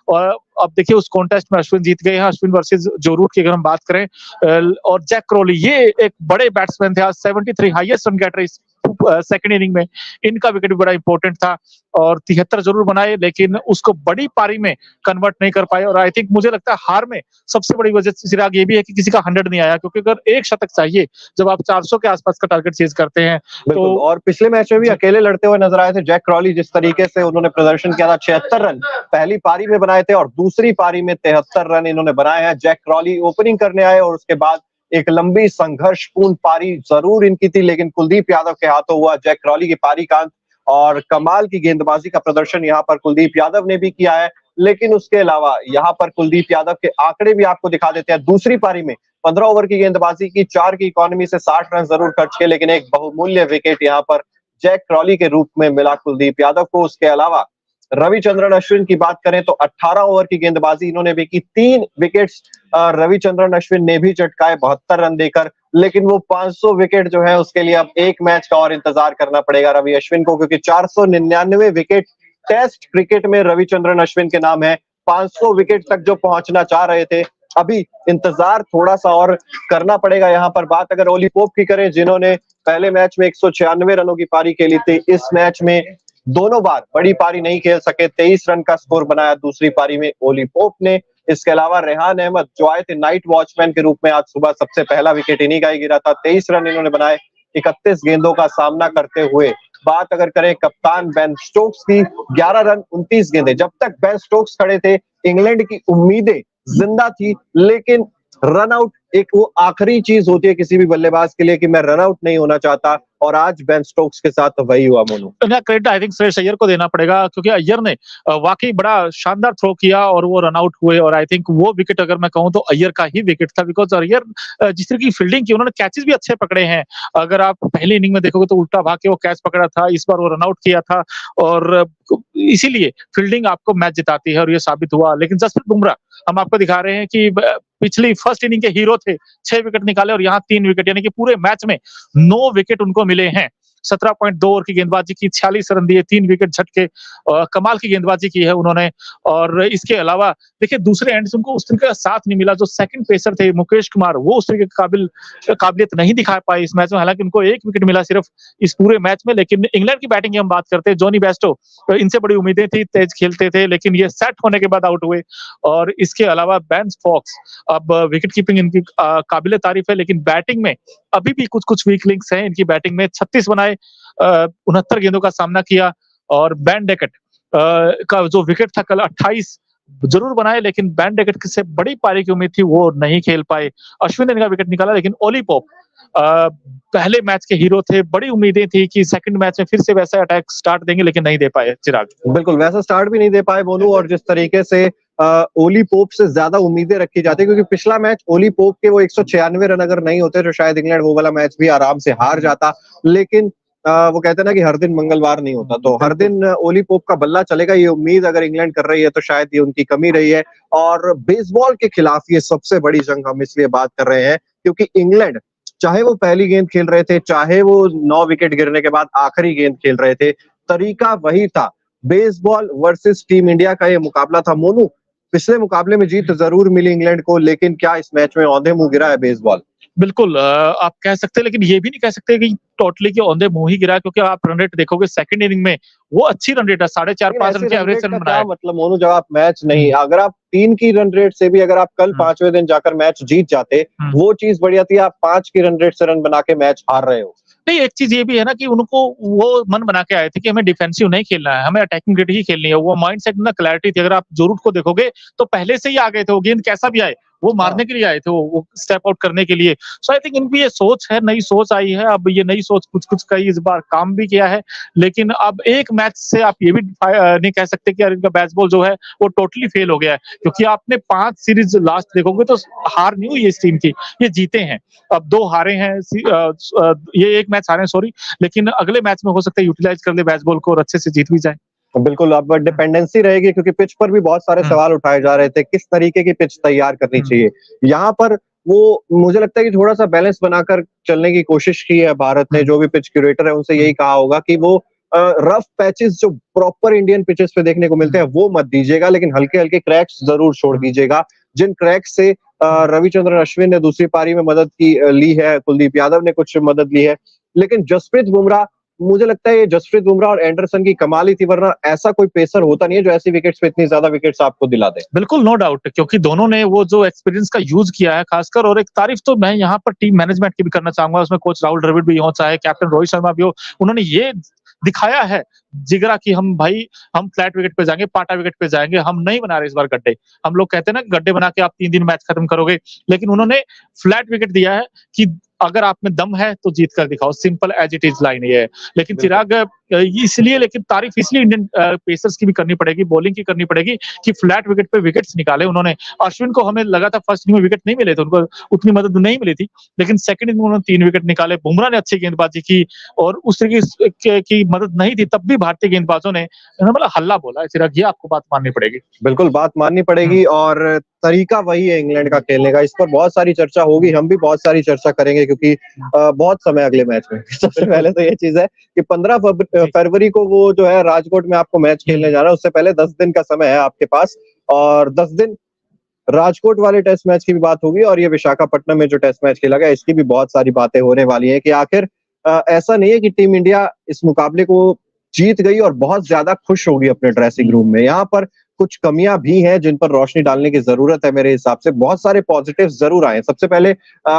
और अब देखिए उस कॉन्टेस्ट में अश्विन जीत गए हैं, अश्विन वर्सेस जो रूट की अगर हम बात करें और जैक क्रॉली ये एक बड़े बैट्समैन थे, आज 73 हाईएस्ट रन गेटर इस सेकंड इनिंग में, इनका विकेट भी बड़ा इंपॉर्टेंट था और 73 जरूर बनाए लेकिन उसको बड़ी पारी में कन्वर्ट नहीं कर पाए और आई थिंक मुझे लगता है हार में सबसे बड़ी वजह चिराग ये भी है कि किसी का 100 नहीं आया, क्योंकि अगर एक शतक चाहिए जब आप 400 के आसपास का टारगेट चेज करते हैं तो। और पिछले मैच में भी अकेले लड़ते हुए नजर आए थे जैक क्रॉली, जिस तरीके से उन्होंने प्रदर्शन किया था, 76 रन पहली पारी में बनाए थे और दूसरी पारी में 73 रन इन्होंने बनाए हैं। जैक क्रॉली ओपनिंग करने आए और उसके बाद एक लंबी संघर्षपूर्ण पारी जरूर इनकी थी, लेकिन कुलदीप यादव के हाथों हुआ जैक क्रॉली की पारी का अंत और कमाल की गेंदबाजी का प्रदर्शन यहाँ पर कुलदीप यादव ने भी किया है। लेकिन उसके अलावा यहाँ पर कुलदीप यादव के आंकड़े भी आपको दिखा देते हैं। दूसरी पारी में 15 ओवर की गेंदबाजी की, 4 की इकोनॉमी से 60 रन जरूर खर्च किए, लेकिन एक बहुमूल्य विकेट यहाँ पर जैक क्रॉली के रूप में मिला कुलदीप यादव को। उसके अलावा रविचंद्रन अश्विन की बात करें तो 18 ओवर की गेंदबाजी इन्होंने भी की, 3 विकेट्स रविचंद्रन अश्विन ने भी चटकाए 72 रन देकर, लेकिन वो 500 विकेट जो है उसके लिए अब एक मैच का और इंतजार करना पड़ेगा रवि अश्विन को, क्योंकि 499 विकेट टेस्ट क्रिकेट में रविचंद्रन अश्विन के नाम है। 500 विकेट तक जो पहुंचना चाह रहे थे, अभी इंतजार थोड़ा सा और करना पड़ेगा। यहाँ पर बात अगर ओली पोप की करें, जिन्होंने पहले मैच में 196 रनों की पारी खेली थी, इस मैच में दोनों बार बड़ी पारी नहीं खेल सके, 23 रन का स्कोर बनाया दूसरी पारी में ओली पोप ने। इसके अलावा रेहान अहमद जो आए थे नाइट वॉचमैन के रूप में, आज सुबह सबसे पहला विकेट इन्हीं का ही गिरा था, 23 रन इन्होंने बनाए 31 गेंदों का सामना करते हुए। बात अगर करें कप्तान बेन स्टोक्स की, 11 रन 29 गेंदें। जब तक बेन स्टोक्स खड़े थे इंग्लैंड की उम्मीदें जिंदा थी, लेकिन रन आउट एक वो आखिरी चीज होती है किसी भी बल्लेबाज के लिए कि मैं रन आउट नहीं होना चाहता, और आज बेन स्टोक्स के साथ तो वही हुआ। Monu, credit I think Shreyas Iyer को देना पड़ेगा, क्योंकि अय्यर ने वाकई बड़ा शानदार थ्रो किया और वो रन आउट हुए और आई थिंक वो विकेट अगर मैं कहूं तो अय्यर का ही विकेट था, बिकॉज अय्यर जिस तरह की फील्डिंग की, उन्होंने कैचेस भी अच्छे पकड़े हैं। अगर आप पहली इनिंग में देखोगे तो उल्टा भाग के वो कैच पकड़ा था, इस बार वो रन आउट किया था और इसीलिए फील्डिंग आपको मैच जिताती है और ये साबित हुआ। लेकिन जसप्रीत बुमराह हम आपको दिखा रहे हैं कि पिछली फर्स्ट इनिंग के हीरो थे, 6 विकेट निकाले और यहाँ 3 विकेट, यानी कि पूरे मैच में 9 विकेट उनको मिले हैं। 17.2 ओवर की गेंदबाजी की, 46 रन दिए, 3 विकेट झटके, कमाल की गेंदबाजी की है उन्होंने। और इसके अलावा देखिए दूसरे एंड से उनको उस तरीके का साथ नहीं मिला, जो सेकंड पेसर थे मुकेश कुमार, वो उस तरीके काबिलियत नहीं दिखा पाए इस मैच में। हालांकि उनको 1 विकेट मिला सिर्फ इस पूरे मैच में। लेकिन इंग्लैंड की बैटिंग की हम बात करते हैं, जॉनी बेस्टो, इनसे बड़ी उम्मीदें थी, तेज खेलते थे, लेकिन ये सेट होने के बाद आउट हुए। और इसके अलावा बेन स्टोक्स, अब विकेट कीपिंग इनकी काबिल तारीफ है, लेकिन बैटिंग में अभी भी कुछ वीक लिंक्स हैं इनकी बैटिंग में। 36 बनाए, 69 गेंदों का सामना किया और बैन डेकेट का जो विकेट था कल 28 जरूर बनाए, लेकिन बैन डेकेट से बड़ी पारी की उम्मीद थी, वो नहीं खेल पाए। अश्विन ने इनका विकेट निकाला, लेकिन ओली पोप पहले मैच के हीरो थे, बड़ी उम्मीदें थी कि सेकंड मैच में फिर से वैसा अटैक स्टार्ट देंगे, लेकिन नहीं दे पाए चिराग। बिल्कुल वैसा स्टार्ट भी नहीं दे पाए बोनू, और जिस तरीके से ओली पोप से ज्यादा उम्मीदें रखी जाती है, क्योंकि पिछला मैच ओली पोप के वो 196 रन अगर नहीं होते तो शायद इंग्लैंड वो वाला मैच भी आराम से हार जाता। लेकिन वो कहते हैं ना कि हर दिन मंगलवार नहीं होता, तो हर दिन ओली पोप का बल्ला चलेगा, ये उम्मीद अगर इंग्लैंड कर रही है तो शायद ये उनकी कमी रही है। और बेसबॉल के खिलाफ ये सबसे बड़ी जंग हम इसलिए बात कर रहे हैं क्योंकि इंग्लैंड, चाहे वो पहली गेंद खेल रहे थे, चाहे वो 9 विकेट गिरने के बाद आखिरी गेंद खेल रहे थे, तरीका वही था। बेसबॉल वर्सेस टीम इंडिया का ये मुकाबला था। मोनू, पिछले मुकाबले में जीत जरूर मिली इंग्लैंड को, लेकिन क्या इस मैच में औंधे मुंह गिरा है बेसबॉल? बिल्कुल आप कह सकते हैं, लेकिन ये भी नहीं कह सकते कि टोटली के औंधे मुंह ही गिरा, क्योंकि आप रन रेट देखोगे सेकंड इनिंग में वो अच्छी रन रेट है, 4.5-5 रन के एवरेज रन बनाए। मतलब मोनू, जब आप मैच नहीं, अगर आप 3 की रन रेट से भी अगर आप कल 5वें दिन जाकर मैच जीत जाते, वो चीज बढ़िया थी। आप 5 की रन रेट से रन बना के मैच हार रहे हो। नहीं, एक चीज ये भी है ना कि उनको वो मन बना के आए थे कि हमें डिफेंसिव नहीं खेलना है, हमें अटैकिंग क्रिकेट ही खेलनी है। वो माइंडसेट में क्लैरिटी थी। अगर आप जो रूट को देखोगे तो पहले से ही आ गए थे, वो गेंद कैसा भी आए वो मारने के लिए आए थे, वो स्टेप आउट करने के लिए। सो आई थिंक इनकी ये सोच है, नई सोच आई है। अब ये नई सोच कुछ कई इस बार काम भी किया है, लेकिन अब एक मैच से आप ये भी नहीं कह सकते कि यार इनका बेसबॉल जो है वो टोटली फेल हो गया है, क्योंकि आपने 5 सीरीज लास्ट देखोगे तो हार नहीं हुई इस टीम की, ये जीते हैं। अब 2 हारे हैं, ये एक मैच हारे हैं, सॉरी, लेकिन अगले मैच में हो सकता है यूटिलाइज कर ले बेसबॉल को और अच्छे से जीत भी जाए। बिल्कुल, अब डिपेंडेंसी रहेगी, क्योंकि पिच पर भी बहुत सारे सवाल उठाए जा रहे थे, किस तरीके की पिच तैयार करनी चाहिए। यहाँ पर वो मुझे लगता है कि थोड़ा सा बैलेंस बनाकर चलने की कोशिश की है भारत ने। जो भी पिच क्यूरेटर है उनसे यही कहा होगा कि वो रफ पैचेस जो प्रॉपर इंडियन पिचेस पे देखने को मिलते हैं वो मत दीजिएगा, लेकिन हल्के हल्के क्रैक्स जरूर छोड़ दीजिएगा, जिन क्रैक्स से रविचंद्रन अश्विन ने दूसरी पारी में मदद ली है, कुलदीप यादव ने कुछ मदद ली है, लेकिन जसप्रीत बुमराह, मुझे लगता है ये जसप्रीत बुमराह और एंडरसन की कमाल ही थी, वरना ऐसा कोई पेसर होता नहीं है जो ऐसी विकेट्स पे इतनी ज्यादा विकेट्स आपको दिला दे। बिल्कुल, नो डाउट, क्योंकि दोनों ने वो जो एक्सपीरियंस का यूज किया है खासकर, और एक तारीफ तो मैं यहाँ पर टीम मैनेजमेंट की भी करना चाहूंगा, उसमें कोच राहुल द्रविड़ भी हो, चाहे कैप्टन रोहित शर्मा भी हो, उन्होंने ये दिखाया है जिगरा कि हम भाई हम फ्लैट विकेट पे जाएंगे, पाटा विकेट पे जाएंगे, हम नहीं बना रहे इस बार गड्ढे। हम लोग कहते हैं ना गड्ढे बना के आप 3 दिन मैच खत्म करोगे, लेकिन उन्होंने फ्लैट विकेट दिया है कि अगर आप में दम है तो जीत कर दिखाओ, simple as it is line ये है। लेकिन चिराग इसलिए, लेकिन तारीफ इसलिए इंडियन पेसर्स की भी करनी पड़ेगी, बॉलिंग की करनी पड़ेगी कि फ्लैट विकेट पे विकेट्स निकाले उन्होंने। अश्विन को हमें लगा था फर्स्ट इनिंग में विकेट नहीं मिले थे, उनको उतनी मदद नहीं मिली थी, लेकिन सेकंड इनिंग में उन्होंने 3 विकेट निकाले। बुमराह ने अच्छी गेंदबाजी की और उस तरीके की मदद नहीं थी, तब भी भारतीय गेंदबाजों ने मतलब हल्ला बोला है। चिराग, ये आपको बात माननी पड़ेगी। बिल्कुल बात माननी पड़ेगी, और तरीका वही है इंग्लैंड का खेलने का। इस पर बहुत सारी चर्चा होगी, हम भी बहुत सारी चर्चा करेंगे, क्योंकि बहुत समय अगले मैच में। सबसे पहले तो ये चीज है कि 15 फरवरी को वो जो है राजकोट में आपको मैच खेलने जा रहा है, उससे पहले 10 दिन का समय है आपके पास, और 10 दिन राजकोट वाले टेस्ट मैच की भी बात होगी, और ये विशाखापट्टनम में जो टेस्ट मैच खेला गया इसकी भी बहुत सारी बातें होने वाली हैं कि आखिर ऐसा नहीं है कि टीम इंडिया इस मुकाबले को जीत गई और बहुत ज्यादा खुश होगी अपने ड्रेसिंग रूम में। यहाँ पर कुछ कमियां भी हैं जिन पर रोशनी डालने की जरूरत है। मेरे हिसाब से बहुत सारे पॉजिटिव्स जरूर आए। सबसे पहले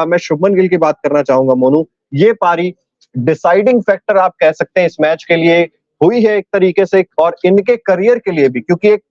मैं शुभमन गिल की बात करना चाहूंगा। मोनू, ये पारी डिसाइडिंग फैक्टर आप कह सकते हैं इस मैच के लिए हुई है एक तरीके से, और इनके करियर के लिए भी, क्योंकि एक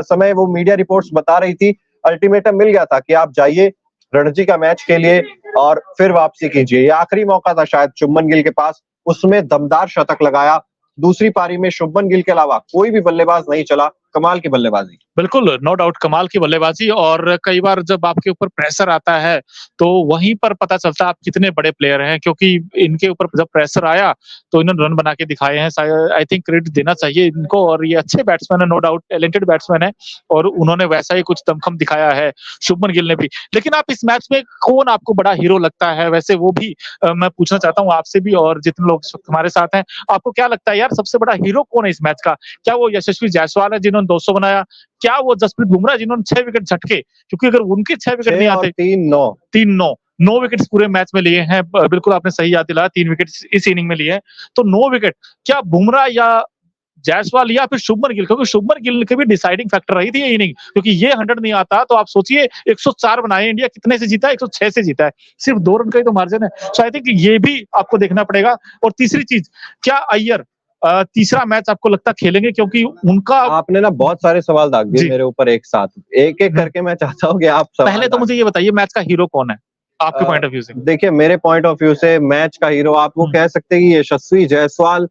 समय वो मीडिया रिपोर्ट्स बता रही थी, अल्टीमेटम मिल गया था कि आप जाइए रणजी का मैच के लिए और फिर वापसी कीजिए। ये आखिरी मौका था शायद शुभमन गिल के पास, उसमें दमदार शतक लगाया। दूसरी पारी में शुभमन गिल के अलावा कोई भी बल्लेबाज नहीं चला, कमाल की बल्लेबाजी। बिल्कुल, नो डाउट, कमाल की बल्लेबाजी। और कई बार जब आपके ऊपर प्रेशर आता है तो वहीं पर पता चलता है आप कितने बड़े प्लेयर हैं, क्योंकि इनके ऊपर जब प्रेशर आया तो इन्होंने रन बना के दिखाए हैं। आई थिंक क्रेडिट देना चाहिए इनको, और ये अच्छे बैट्समैन है, नो डाउट टैलेंटेड बैट्समैन है, और उन्होंने वैसा ही कुछ दमखम दिखाया है, शुभमन गिल ने भी। लेकिन आप इस मैच में कौन आपको बड़ा हीरो लगता है, वैसे वो भी मैं पूछना चाहता हूँ आपसे भी, और जितने लोग हमारे साथ हैं, आपको क्या लगता है यार सबसे बड़ा हीरो कौन है इस मैच का? क्या वो यशस्वी जायसवाल है जिन्होंने 200 बनाया? क्या वो जसप्रीत बुमराह जिन्होंने 6 विकेट झटके? क्योंकि अगर उनके 6 विकेट नहीं आते, 9 विकेट पूरे मैच में लिए हैं। बिल्कुल आपने सही याद दिलाया, 3 विकेट इस इनिंग में लिए हैं, तो 9 विकेट क्या बुमराह या जायसवाल या फिर शुभमन गिल? क्योंकि शुभमन गिल की भी डिसाइडिंग फैक्टर रही थी ये इनिंग, क्योंकि ये 100 नहीं आता तो आप सोचिए 104 बनाए इंडिया, कितने से जीता है? 106 से जीता है, सिर्फ 2 रन का ही तो मार्जिन है। सो आई थिंक ये भी आपको देखना पड़ेगा। और तीसरी चीज, क्या अय्यर तीसरा मैच आपको लगता खेलेंगे? क्योंकि उनका, आपने ना बहुत सारे सवाल दाग दिए मेरे ऊपर एक साथ, एक एक करके मैं चाहता हूँ कि आप पहले तो मुझे ये बताइए मैच का हीरो कौन है आपके पॉइंट ऑफ व्यू से? देखिए, मेरे पॉइंट ऑफ व्यू से मैच का हीरो आप वो कह सकते हैं कि यशस्वी जायसवाल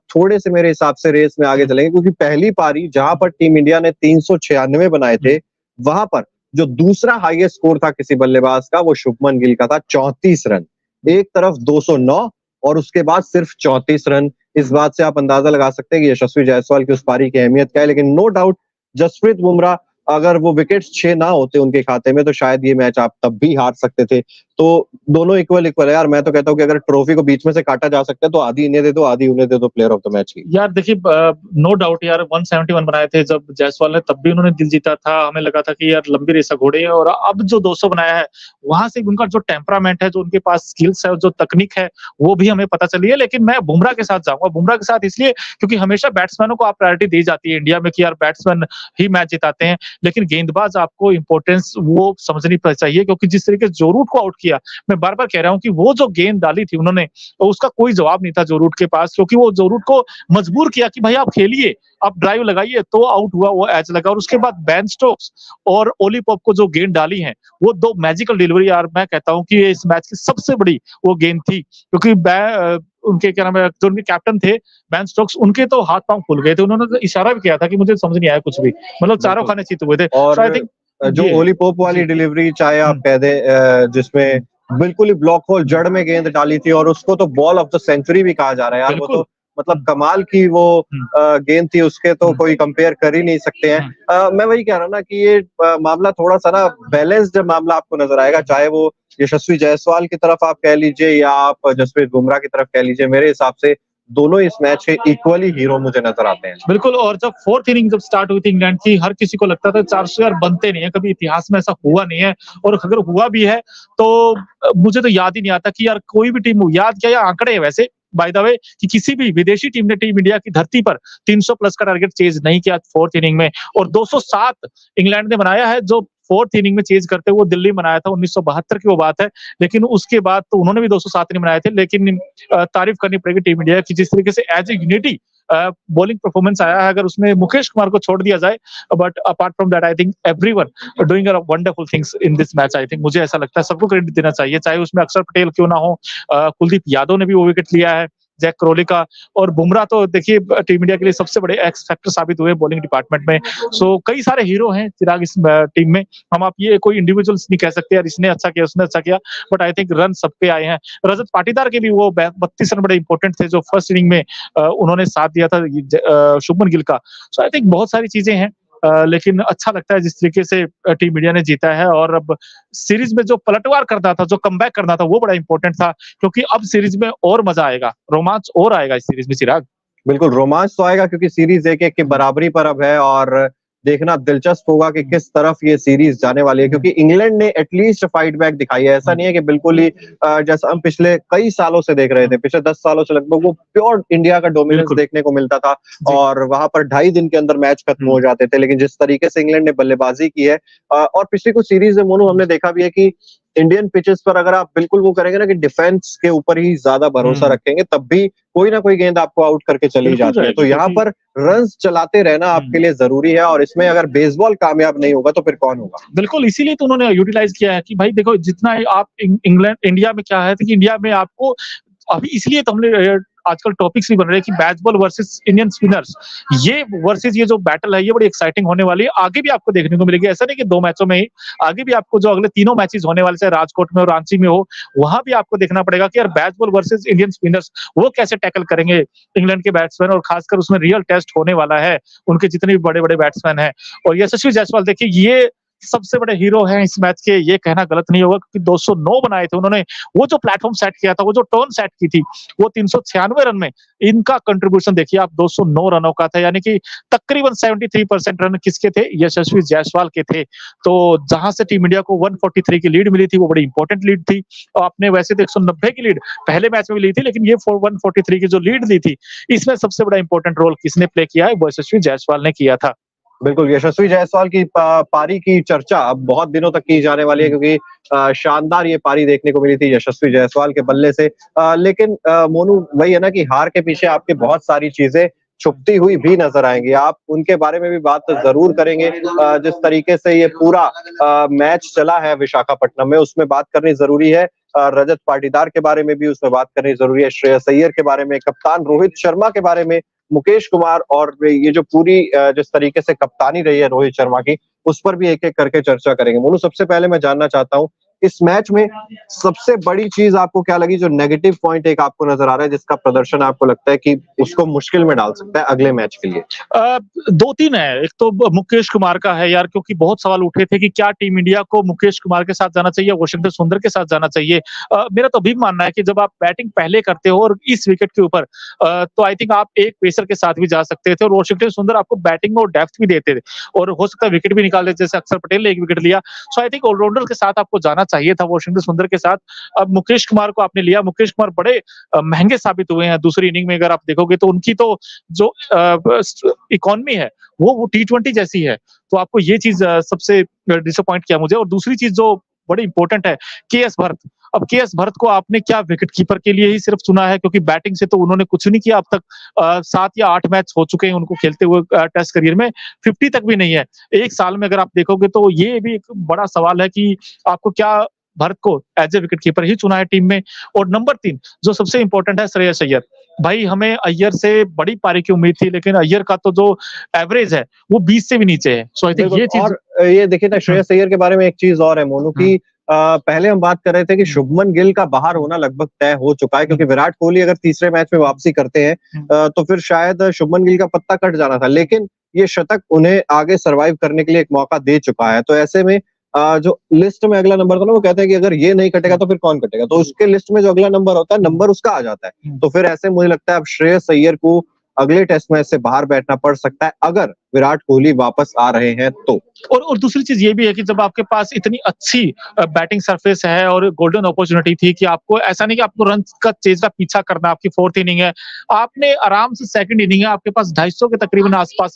थोड़े से मेरे हिसाब से रेस में आगे चलेंगे, क्योंकि पहली पारी जहां पर टीम इंडिया ने 396 बनाए थे, वहां पर जो दूसरा हाईएस्ट स्कोर था किसी बल्लेबाज का वो शुभमन गिल का था, 34 रन। एक तरफ 209 और उसके बाद सिर्फ 34 रन। इस बात से आप अंदाजा लगा सकते हैं कि यशस्वी जायसवाल की उस पारी की अहमियत क्या है। लेकिन नो डाउट जसप्रीत बुमराह, अगर वो विकेट्स 6 ना होते उनके खाते में तो शायद ये मैच आप तब भी हार सकते थे। तो दोनों इक्वल है यार। मैं तो कहता हूँ कि अगर ट्रॉफी को बीच में से काटा जा सकता है तो आधी इन्हें दे दो, आधी उन्हें दे दो प्लेयर ऑफ द मैच की। यार देखिए, नो डाउट यार, 171 बनाए थे जब जायसवाल ने, तब भी उन्होंने दिल जीता था। हमें लगा था कि यार लंबी रेसा घोड़े है, और अब जो 200 बनाया है वहां से उनका जो टेम्परामेंट है, जो उनके पास स्किल्स है, जो तकनीक है, वो भी हमें पता चली है। लेकिन मैं बुमराह के साथ जाऊंगा, बुमराह के साथ इसलिए क्योंकि हमेशा बैट्समैनों को आप प्रायोरिटी दी जाती है इंडिया में कि यार बैट्समैन ही मैच जिताते हैं, लेकिन गेंदबाज आपको इंपॉर्टेंस वो समझनी चाहिए। क्योंकि जिस तरीके से जो रूट को आउट किया, मैं बार बार कह रहा हूं कि वो जो गेंद डाली थी उन्होंने, उसका कोई जवाब नहीं था जो रूट के पास, क्योंकि वो जो रूट को मजबूर किया कि भाई आप खेलिए, आप ड्राइव लगाइए, तो आउट हुआ, वो एज लगा। और उसके बाद बेन स्टोक्स और ओली पॉप को जो गेंद डाली है, वो 2 मैजिकल डिलीवरी, यार मैं कहता हूं कि इस मैच की सबसे बड़ी वो गेंद थी। क्योंकि उनके क्या नाम है, जो उनके कैप्टन थे बेन स्टोक्स, उनके तो हाथ पांव खुल गए थे। उन्होंने तो इशारा भी किया था कि मुझे समझ नहीं आया कुछ भी, मतलब चारों खाने चित हुए थे। और आई थिंक जो ओली पोप वाली डिलीवरी, चाहे आप कह दें, जिसमें बिल्कुल ही ब्लॉक होल जड़ में गेंद डाली थी, और उसको तो बॉल ऑफ द सेंचुरी भी कहा जा रहा है यार। वो तो मतलब कमाल की वो गेंद थी, उसके तो कोई कंपेयर कर ही नहीं सकते हैं। मैं वही कह रहा हूँ ना कि ये मामला थोड़ा सा ना बैलेंस्ड मामला आपको नजर आएगा, चाहे वो यशस्वी जायसवाल की तरफ आप कह लीजिए या आप जसप्रीत बुमराह की तरफ कह लीजिए। मेरे हिसाब से दोनों इस मैच के इक्वली हीरो मुझे नजर आते हैं। बिल्कुल, और जब फोर्थ इनिंग जब स्टार्ट हुई थी इंग्लैंड की, हर किसी को लगता था 400 यार बनते नहीं है, कभी इतिहास में ऐसा हुआ नहीं है, और अगर हुआ भी है तो मुझे तो याद ही नहीं आता कि यार कोई भी टीम, याद क्या, या आंकड़े है वैसे बाय द वे, कि किसी भी विदेशी टीम ने टीम इंडिया की धरती पर 300 प्लस का टारगेट चेज नहीं किया फोर्थ इनिंग में, और 207 इंग्लैंड ने बनाया है, जो फोर्थ इनिंग में चेज करते हुए दिल्ली बनाया था 1972 की वो बात है। लेकिन उसके बाद तो उन्होंने भी 207 नहीं बनाए थे, लेकिन तारीफ करनी पड़ेगी टीम इंडिया की, जिस तरीके से as a unity bowling performance आया है, अगर उसमें मुकेश कुमार को छोड़ दिया जाए, but apart from that I think everyone doing a wonderful things in this match. I think मुझे ऐसा लगता है सबको क्रेडिट देना चाहिए, चाहे उसमें अक्षर पटेल क्यों ना हो, कुलदीप यादव ने भी वो विकेट लिया है, जैक क्रोली का, और बुमराह तो देखिए टीम इंडिया के लिए सबसे बड़े एक्स फैक्टर साबित हुए बॉलिंग डिपार्टमेंट में। सो कई सारे हीरो हैं चिराग इस टीम में, हम आप ये कोई इंडिविजुअल्स नहीं कह सकते यार इसने अच्छा किया उसने अच्छा किया, बट आई थिंक रन सबके आए हैं। रजत पाटीदार के भी वो 32 रन बड़े इंपॉर्टेंट थे जो फर्स्ट इनिंग में उन्होंने साथ दिया था शुभमन गिल का। सो आई थिंक बहुत सारी चीजें हैं, लेकिन अच्छा लगता है जिस तरीके से टीम इंडिया ने जीता है, और अब सीरीज में जो पलटवार करना था, जो कमबैक करना था, वो बड़ा इंपॉर्टेंट था, क्योंकि अब सीरीज में और मजा आएगा, रोमांच और आएगा इस सीरीज में चिराग। बिल्कुल रोमांच तो आएगा क्योंकि सीरीज 1-1 की बराबरी पर अब है, और देखना दिलचस्प होगा कि किस तरफ ये सीरीज जाने वाली है, क्योंकि इंग्लैंड ने एटलीस्ट फाइट बैक दिखाई है। ऐसा नहीं है कि बिल्कुल ही जैसा हम पिछले कई सालों से देख रहे थे, पिछले 10 सालों से लगभग वो प्योर इंडिया का डोमिनेंस देखने को मिलता था, और वहां पर 2.5 दिन के अंदर मैच खत्म हो जाते थे। लेकिन जिस तरीके से इंग्लैंड ने बल्लेबाजी की है, और पिछली कुछ सीरीज में मोनू हमने देखा भी है कि इंडियन पिचेस पर अगर आप बिल्कुल वो करेंगे ना कि डिफेंस के ऊपर ही ज्यादा भरोसा रखेंगे, तब भी कोई ना कोई गेंद आपको आउट करके चली जाती है। तो यहाँ पर रन्स चलाते रहना आपके लिए जरूरी है, और इसमें अगर बेसबॉल कामयाब नहीं होगा तो फिर कौन होगा। बिल्कुल, इसीलिए तो उन्होंने यूटिलाइज किया है कि भाई देखो, जितना आप इंग्लैंड, इंडिया में क्या है कि इंडिया में आपको अभी, इसलिए तो हमने आजकल टॉपिक्स भी बन रहे हैं कि बैट्सबॉल वर्सेस इंडियन स्पिनर्स, ये वर्सेस ये जो बैटल है ये बड़ी एक्साइटिंग होने वाली है, आगे भी आपको देखने को मिलेगी। ऐसा नहीं कि 2 मैचों में ही, आगे भी आपको जो अगले 3 मैचेस होने वाले, चाहे राजकोट में और रांची में हो, वहां भी आपको देखना पड़ेगा कि यार बैट्सबॉल वर्सेस इंडियन स्पिनर्स वो कैसे टैकल करेंगे इंग्लैंड के बैट्समैन, और खासकर उसमें रियल टेस्ट होने वाला है उनके जितने भी बड़े बड़े बैट्समैन हैं। और यशस्वी जायसवाल देखिए, ये सबसे बड़े हीरो हैं इस मैच के, ये कहना गलत नहीं होगा, क्योंकि 209 बनाए थे उन्होंने, वो जो प्लेटफॉर्म सेट किया था, वो जो टर्न सेट की थी, वो 396 रन में इनका कंट्रीब्यूशन देखिए आप 209 रनों का था, यानी कि तकरीबन 73% रन किसके थे, यशस्वी जायसवाल के थे। तो जहां से टीम इंडिया को 143 की लीड मिली थी, वो बड़ी इंपॉर्टेंट लीड थी। और आपने वैसे तो 190 की लीड पहले मैच में ली थी, लेकिन ये 143 की जो लीड ली थी, इसमें सबसे बड़ा इंपॉर्टेंट रोल किसने प्ले किया है, वो यशस्वी जायसवाल ने किया था। बिल्कुल, यशस्वी जायसवाल की पारी की चर्चा अब बहुत दिनों तक की जाने वाली है, क्योंकि शानदार ये पारी देखने को मिली थी यशस्वी जायसवाल के बल्ले से। लेकिन मोनू वही है ना कि हार के पीछे आपके बहुत सारी चीजें छुपती हुई भी नजर आएंगी, आप उनके बारे में भी बात जरूर करेंगे। जिस तरीके से ये पूरा मैच चला है विशाखापट्टनम में, उसमें बात करनी जरूरी है। रजत पाटीदार के बारे में भी उसमें बात करनी जरूरी है, श्रेयस अय्यर के बारे में, कप्तान रोहित शर्मा के बारे में, मुकेश कुमार, और ये जो पूरी जिस तरीके से कप्तानी रही है रोहित शर्मा की, उस पर भी एक एक करके चर्चा करेंगे। मोनू, सबसे पहले मैं जानना चाहता हूँ, इस मैच में सबसे बड़ी चीज आपको क्या लगी, जो नेगेटिव पॉइंट एक आपको नजर आ रहा है, जिसका प्रदर्शन आपको लगता है कि उसको मुश्किल में डाल सकता है अगले मैच के लिए? 2-3 है। एक तो मुकेश कुमार का है यार, क्योंकि बहुत सवाल उठे थे कि क्या टीम इंडिया को मुकेश कुमार के साथ जाना चाहिए, वॉशिंगटन सुंदर के साथ जाना चाहिए। मेरा तो अभी मानना है कि जब आप बैटिंग पहले करते हो और इस विकेट के ऊपर, तो आई थिंक आप एक पेसर के साथ भी जा सकते थे, और वॉशिंगटन सुंदर आपको बैटिंग और डेप्थ भी देते थे, और हो सकता है विकेट भी निकाल देते, जैसे अक्षर पटेल ने एक विकेट लिया। सो आई थिंक ऑलराउंडर के साथ आपको जाना चाहिए था वॉशिंगटन सुंदर के साथ। अब मुकेश कुमार को आपने लिया, मुकेश कुमार बड़े महंगे साबित हुए हैं दूसरी इनिंग में। अगर आप देखोगे तो उनकी तो जो इकोनॉमी है वो T20 जैसी है, तो आपको ये चीज सबसे डिसअपॉइंट किया मुझे। और दूसरी चीज जो बड़ी इंपॉर्टेंट है, केएस भरत। अब केएस भरत को आपने क्या विकेट कीपर के लिए ही सिर्फ चुना है, क्योंकि बैटिंग से तो उन्होंने कुछ नहीं किया अब तक। 7 या 8 मैच हो चुके हैं उनको खेलते हुए टेस्ट करियर में, 50 तक भी नहीं है एक साल में। अगर आप देखोगे तो ये भी एक बड़ा सवाल है कि आपको क्या भरत को एज ए विकेट कीपर ही चुना है टीम में। और नंबर 3 जो सबसे इंपॉर्टेंट है, श्रेयस अय्यर। भाई हमें अय्यर से बड़ी पारी की उम्मीद थी, लेकिन अय्यर का तो जो एवरेज है वो 20 से भी नीचे है। सो आई थिंक ये चीज, और ये देखिए ना, श्रेयस अय्यर के बारे में एक चीज और है मोनू की, पहले हम बात कर रहे थे कि शुभमन गिल का बाहर होना लगभग तय हो चुका है, क्योंकि विराट कोहली अगर तीसरे मैच में वापसी करते हैं तो फिर शायद शुभमन गिल का पत्ता कट जाना था, लेकिन ये शतक उन्हें आगे सरवाइव करने के लिए एक मौका दे चुका है। तो ऐसे में जो लिस्ट में अगला नंबर था ना, वो कहते हैं कि अगर ये नहीं कटेगा तो फिर कौन कटेगा, तो उसके लिस्ट में जो अगला नंबर होता है, नंबर उसका आ जाता है। तो फिर ऐसे मुझे लगता है अब श्रेयस अय्यर को अगले टेस्ट मैच से बाहर बैठना पड़ सकता है अगर विराट कोहली वापस आ रहे हैं तो। और दूसरी चीज ये भी है कि जब आपके पास इतनी अच्छी बैटिंग सरफेस है और गोल्डन अपॉर्चुनिटी थी कि आपको ऐसा नहीं कि आपको रन का चेज का पीछा करना, आपकी फोर्थ इनिंग है, आपने आराम से सेकंड इनिंग है, आपके पास 250 के तकरीबन आसपास